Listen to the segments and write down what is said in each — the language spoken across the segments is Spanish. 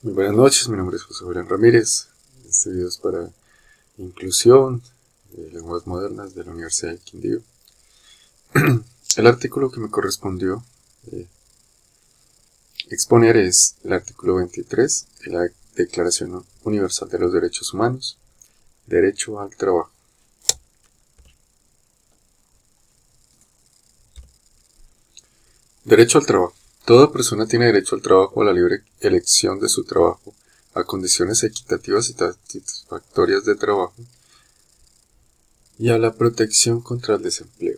Muy buenas noches, mi nombre es José Julián Ramírez. Este video es para inclusión de lenguas modernas de la Universidad del Quindío. El artículo que me correspondió eh, exponer es el artículo 23 de la Declaración Universal de los Derechos Humanos, Derecho al Trabajo. Derecho al trabajo. Toda persona tiene derecho al trabajo, a la libre elección de su trabajo, a condiciones equitativas y satisfactorias de trabajo y a la protección contra el desempleo.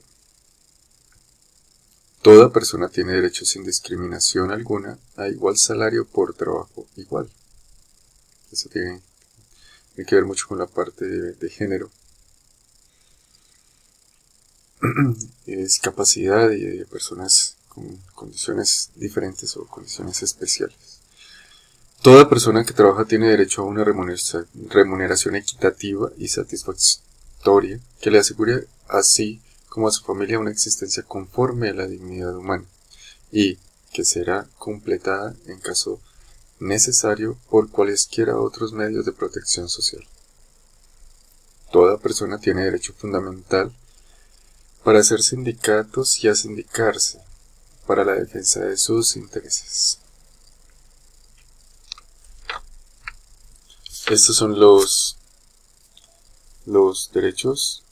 Toda persona tiene derecho sin discriminación alguna a igual salario por trabajo igual. Eso tiene que ver mucho con la parte de género, discapacidad y de personas con condiciones diferentes o condiciones especiales. Toda persona que trabaja tiene derecho a una remuneración equitativa y satisfactoria que le asegure así como a su familia una existencia conforme a la dignidad humana y que será completada en caso necesario por cualesquiera otros medios de protección social. Toda persona tiene derecho fundamental para hacer sindicatos y a sindicarse para la defensa de sus intereses. Estos son los derechos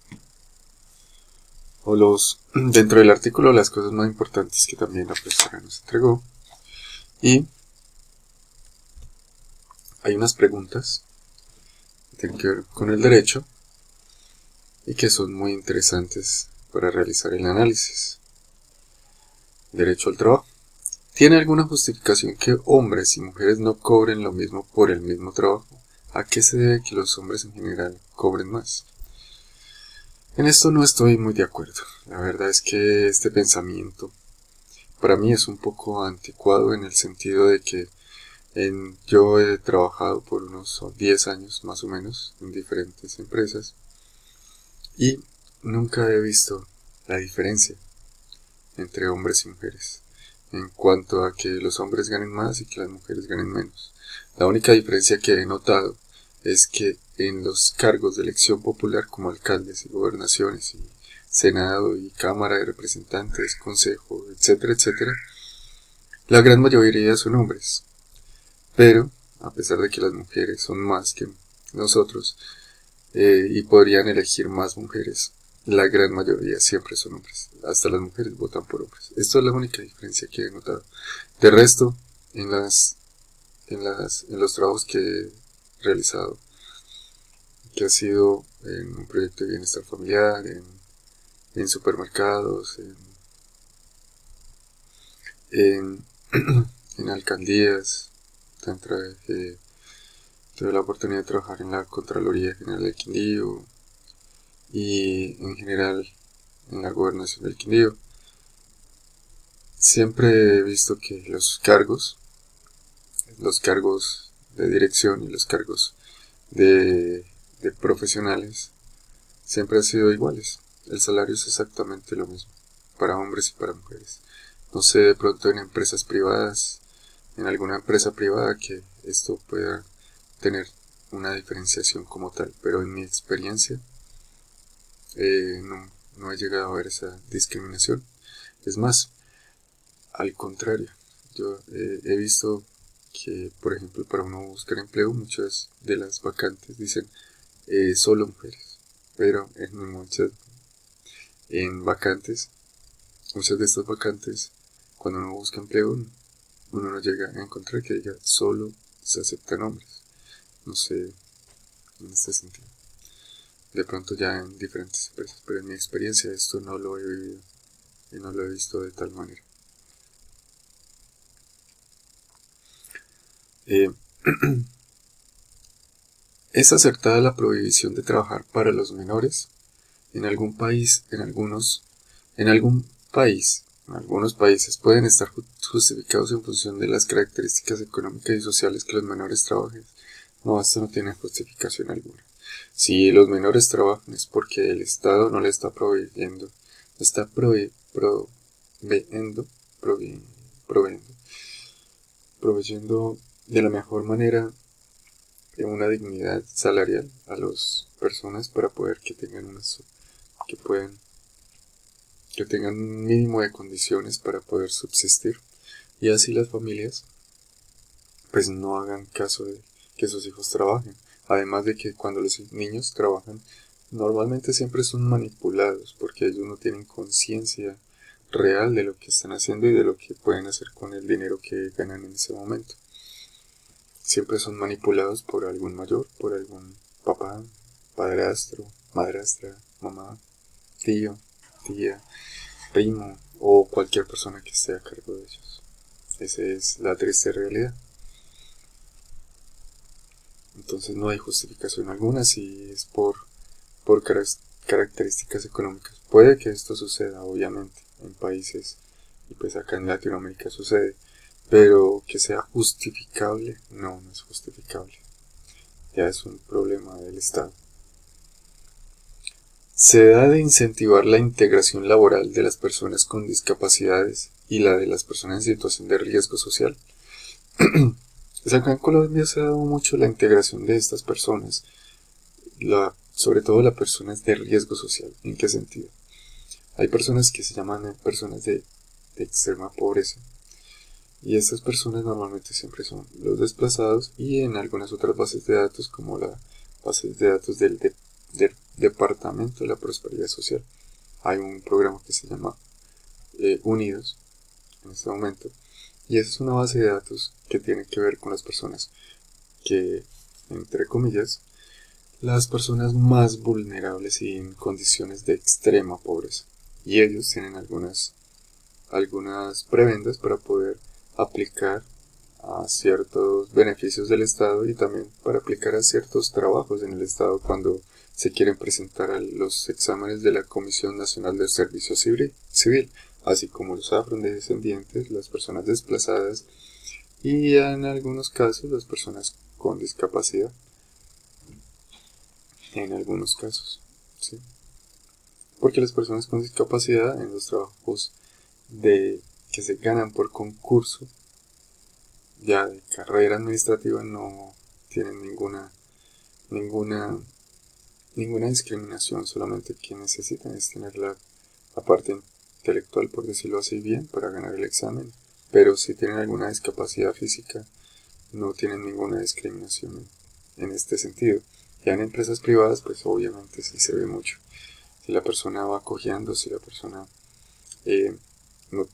o dentro del artículo las cosas más importantes que también la profesora nos entregó. Y hay unas preguntas que tienen que ver con el derecho y que son muy interesantes para realizar el análisis. Derecho al trabajo. ¿Tiene alguna justificación que hombres y mujeres no cobren lo mismo por el mismo trabajo? ¿A qué se debe que los hombres en general cobren más? En esto no estoy muy de acuerdo. La verdad es que este pensamiento para mí es un poco anticuado en el sentido de que yo he trabajado por unos 10 años más o menos en diferentes empresas y nunca he visto la diferencia entre hombres y mujeres en cuanto a que los hombres ganen más y que las mujeres ganen menos. La única diferencia que he notado es que en los cargos de elección popular como alcaldes y gobernaciones y senado y cámara de representantes, consejo, etcétera, etcétera, la gran mayoría son hombres. Pero, a pesar de que las mujeres son más que nosotros y podrían elegir más mujeres, la gran mayoría siempre son hombres. Hasta las mujeres votan por hombres. Esto es la única diferencia que he notado. De resto, en los trabajos que he realizado, que ha sido en un proyecto de bienestar familiar, en supermercados, en, en alcaldías, tuve la oportunidad de trabajar en la Contraloría General del Quindío y en general en la Gobernación del Quindío. Siempre he visto que los cargos de dirección y los cargos de, de profesionales siempre han sido iguales. El salario es exactamente lo mismo para hombres y para mujeres. No sé, de pronto en empresas privadas, en alguna empresa privada que esto pueda tener una diferenciación como tal, pero en mi experiencia no he llegado a ver esa discriminación. Es más, al contrario, yo he visto que, por ejemplo, para uno buscar empleo, muchas de las vacantes dicen solo mujeres, pero en vacantes, muchas de estas vacantes, cuando uno busca empleo, uno no llega a encontrar que diga solo se aceptan hombres. No sé, en este sentido. De pronto ya en diferentes empresas, pero en mi experiencia esto no lo he vivido y no lo he visto de tal manera. Eh, ¿Es acertada la prohibición de trabajar para los menores? En algún país, en algún país, en algunos países pueden estar justificados en función de las características económicas y sociales que los menores trabajen. No, esto no tiene justificación alguna. Si los menores trabajan es porque el Estado no le está proveyendo, no está proveyendo de la mejor manera una dignidad salarial a las personas para poder que tengan que tengan un mínimo de condiciones para poder subsistir, y así las familias pues no hagan caso de que sus hijos trabajen. Además de que cuando los niños trabajan, normalmente siempre son manipulados porque ellos no tienen conciencia real de lo que están haciendo y de lo que pueden hacer con el dinero que ganan en ese momento. Siempre son manipulados por algún mayor, por algún papá, padrastro, madrastra, mamá, tío, tía, primo o cualquier persona que esté a cargo de ellos. Esa es la triste realidad. Entonces no hay justificación alguna si es por características económicas. Puede que esto suceda, obviamente, en países, y pues acá en Latinoamérica sucede, pero que sea justificable, no es justificable. Ya es un problema del Estado. Se ha de incentivar la integración laboral de las personas con discapacidades y la de las personas en situación de riesgo social. Pues acá en Colombia se ha dado mucho la integración de estas personas, sobre todo las personas de riesgo social. ¿En qué sentido? Hay personas que se llaman personas de extrema pobreza, y estas personas normalmente siempre son los desplazados, y en algunas otras bases de datos como la base de datos del Departamento de la Prosperidad Social hay un programa que se llama Unidos en este momento, y esa es una base de datos que tiene que ver con las personas que, entre comillas, las personas más vulnerables y en condiciones de extrema pobreza, y ellos tienen algunas prebendas para poder aplicar a ciertos beneficios del Estado y también para aplicar a ciertos trabajos en el Estado cuando se quieren presentar a los exámenes de la Comisión Nacional del Servicio Civil, así como los afrodescendientes, las personas desplazadas y en algunos casos las personas con discapacidad. En algunos casos, ¿sí? Porque las personas con discapacidad en los trabajos que se ganan por concurso ya de carrera administrativa no tienen ninguna, ninguna discriminación, solamente que necesitan es tener la parte intelectual, por decirlo así bien, para ganar el examen, pero si tienen alguna discapacidad física no tienen ninguna discriminación en este sentido. Ya en empresas privadas pues obviamente sí se ve mucho. Si la persona va cojeando, si la persona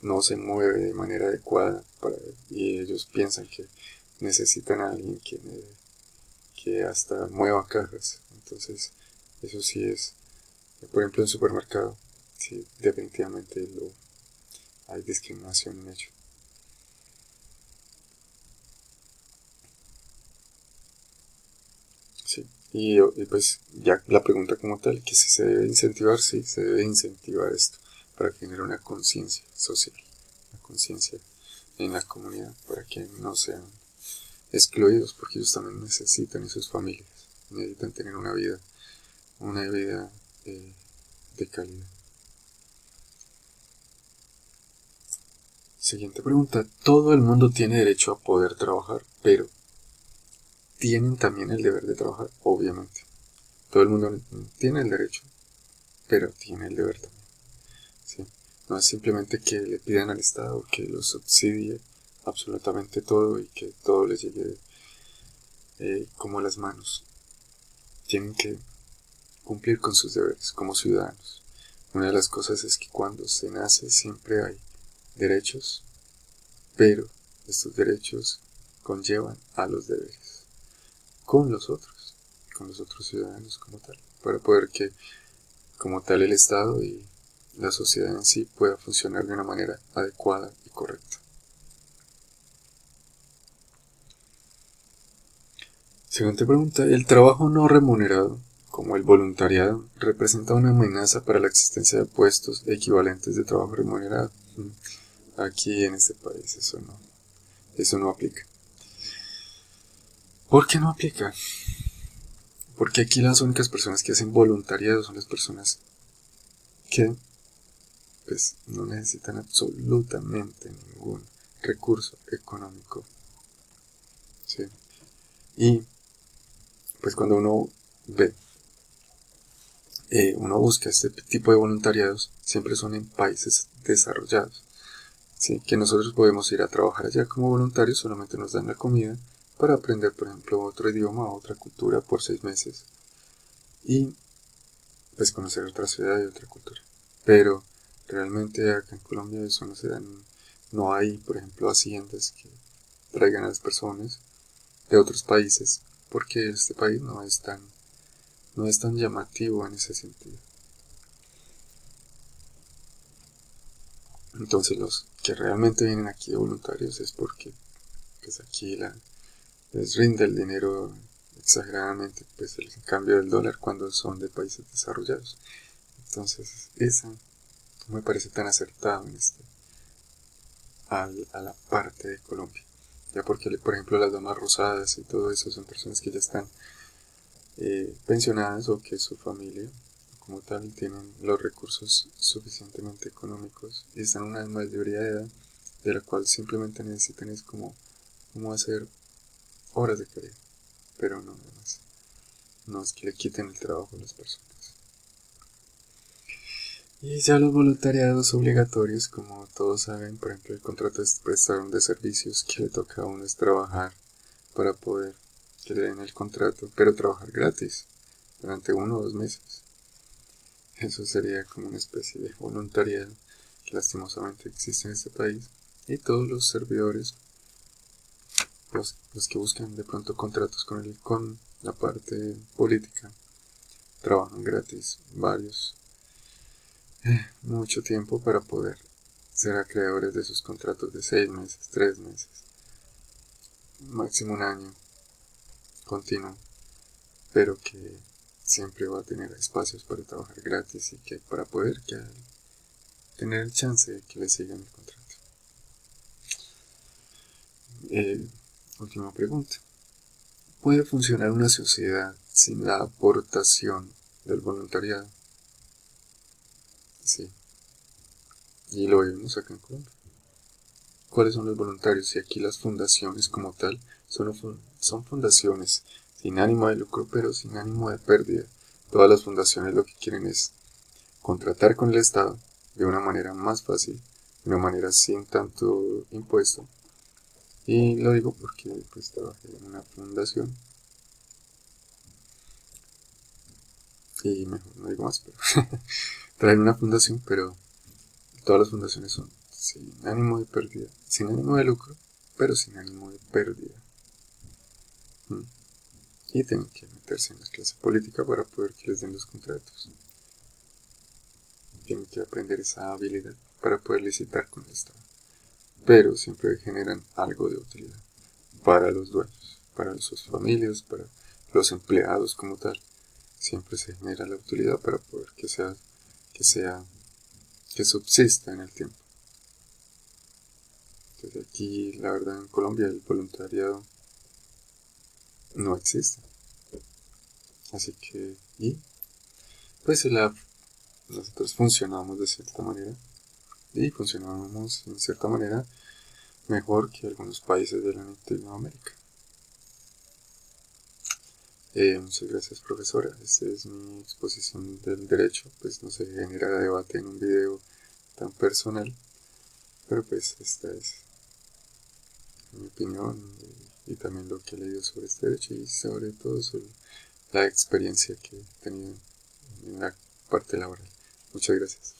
no se mueve de manera adecuada y ellos piensan que necesitan a alguien que hasta mueva cajas. Entonces, eso sí es, por ejemplo, en supermercado, sí, definitivamente hay discriminación en ello. Sí, y pues ya la pregunta como tal, que si se debe incentivar, sí, se debe incentivar esto para generar una conciencia social, una conciencia en la comunidad, para que no sean excluidos, porque ellos también necesitan, y sus familias necesitan tener una vida de calidad. Siguiente pregunta. Todo el mundo tiene derecho a poder trabajar, pero ¿tienen también el deber de trabajar? Obviamente. Todo el mundo tiene el derecho, pero tiene el deber también. ¿Sí? No es simplemente que le pidan al Estado que los subsidie absolutamente todo y que todo les llegue como a las manos. Tienen que cumplir con sus deberes como ciudadanos. Una de las cosas es que cuando se nace siempre hay derechos, pero estos derechos conllevan a los deberes con los otros ciudadanos como tal, para poder que como tal el Estado y la sociedad en sí pueda funcionar de una manera adecuada y correcta. Siguiente pregunta. ¿El trabajo no remunerado, como el voluntariado, representa una amenaza para la existencia de puestos equivalentes de trabajo remunerado? Aquí en este país eso no aplica. ¿Por qué no aplica? Porque aquí las únicas personas que hacen voluntariado son las personas que pues no necesitan absolutamente ningún recurso económico. ¿sí? Y pues cuando uno ve, uno busca este tipo de voluntariados, siempre son en países desarrollados, ¿sí? Que nosotros podemos ir a trabajar allá como voluntarios, solamente nos dan la comida para aprender, por ejemplo, otro idioma, otra cultura por 6 meses y pues conocer otra ciudad y otra cultura. Pero realmente acá en Colombia eso no se da, no hay, por ejemplo, haciendas que traigan a las personas de otros países, porque este país no es tan llamativo en ese sentido. Entonces los que realmente vienen aquí de voluntarios es porque pues aquí les rinde el dinero exageradamente, pues el cambio del dólar cuando son de países desarrollados. Entonces esa no me parece tan acertado en a la parte de Colombia. Ya porque, por ejemplo, las damas rosadas y todo eso son personas que ya están pensionadas o que su familia como tal tienen los recursos suficientemente económicos y están en una mayoría de edad de la cual simplemente necesitan es como hacer horas de caridad, pero no nada más. No es que le quiten el trabajo a las personas. Y ya los voluntariados obligatorios, como todos saben, por ejemplo, el contrato de prestación de servicios que le toca a uno es trabajar para poder que le den el contrato, pero trabajar gratis durante 1 o 2 meses. Eso sería como una especie de voluntariado que lastimosamente existe en este país. Y todos los servidores, los que buscan de pronto contratos con la parte política, trabajan gratis mucho tiempo para poder ser acreedores de esos contratos de 6 meses, 3 meses, máximo 1 año continuo, pero que siempre va a tener espacios para trabajar gratis y que para poder tener el chance de que le sigan el contrato. Última pregunta. ¿Puede funcionar una sociedad sin la aportación del voluntariado? Sí, y lo vemos acá en Colombia. ¿Cuáles son los voluntarios? Y aquí las fundaciones como tal son fundaciones sin ánimo de lucro, pero sin ánimo de pérdida. Todas las fundaciones lo que quieren es contratar con el Estado de una manera más fácil, de una manera sin tanto impuesto. Y lo digo porque pues trabajé en una fundación y mejor no digo más, pero traen una fundación, pero todas las fundaciones son sin ánimo de pérdida, sin ánimo de lucro, pero sin ánimo de pérdida. Y tienen que meterse en la clase política para poder que les den los contratos. Tienen que aprender esa habilidad para poder licitar con el Estado. Pero siempre generan algo de utilidad para los dueños, para sus familias, para los empleados como tal. Siempre se genera la utilidad para poder que subsista en el tiempo. Entonces aquí, la verdad, en Colombia el voluntariado no existe. Así que, y pues nosotros funcionamos de cierta manera y funcionamos en cierta manera mejor que algunos países de Latinoamérica. Muchas gracias, profesora. Esta es mi exposición del derecho. Pues no se genera debate en un video tan personal, pero pues esta es mi opinión y también lo que he leído sobre este derecho y sobre todo sobre la experiencia que he tenido en la parte laboral. Muchas gracias.